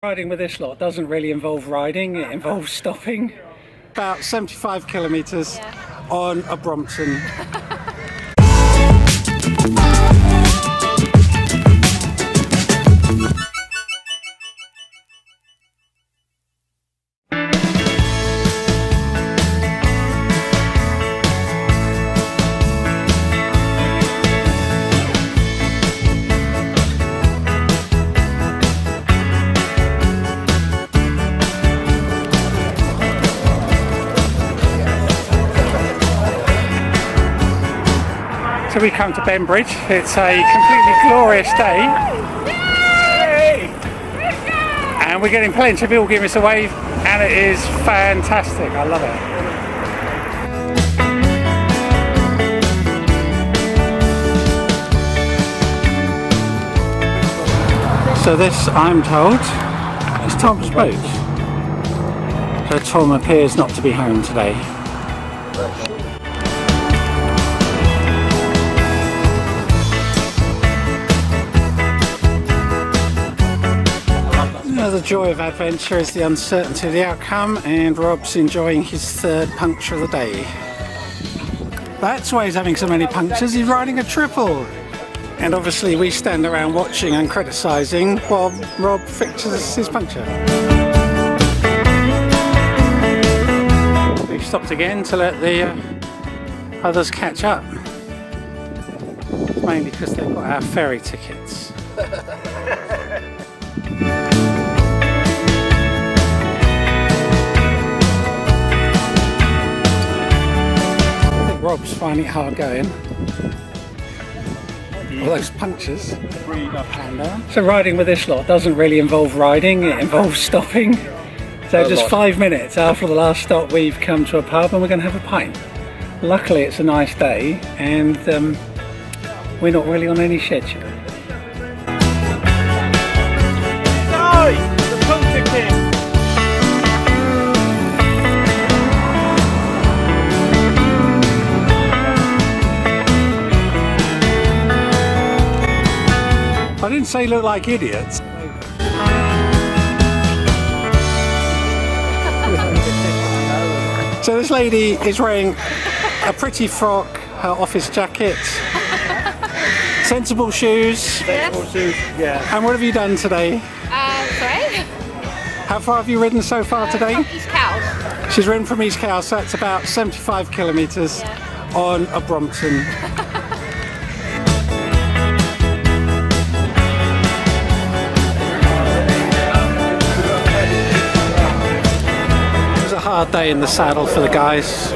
Riding with this lot doesn't really involve riding, it involves stopping. About 75 kilometres on a Brompton. So we come to Bembridge. It's a completely glorious day. And we're getting plenty of people giving us a wave, and it is fantastic. I love it. So this, I'm told, is Tom's boat. So Tom appears not to be home today. The joy of adventure is the uncertainty of the outcome, and Rob's enjoying his third puncture of the day. That's why he's having so many punctures, he's riding a triple. And obviously we stand around watching and criticising while Rob fixes his puncture. We've stopped again to let the others catch up. Mainly because they've got our ferry tickets. Rob's finding it hard going. All those punctures. So riding with this lot doesn't really involve riding, it involves stopping. So just 5 minutes after the last stop we've come to a pub and we're going to have a pint. Luckily it's a nice day and we're not really on any schedule. No! The puncture king! I didn't say look like idiots. So this lady is wearing a pretty frock, her office jacket, sensible shoes. Sensible shoes, yeah. And what have you done today? Sorry? How far have you ridden so far today? From East Cowes. She's ridden from East Cowes, so that's about 75 kilometres on a Brompton. Hard day in the saddle for the guys.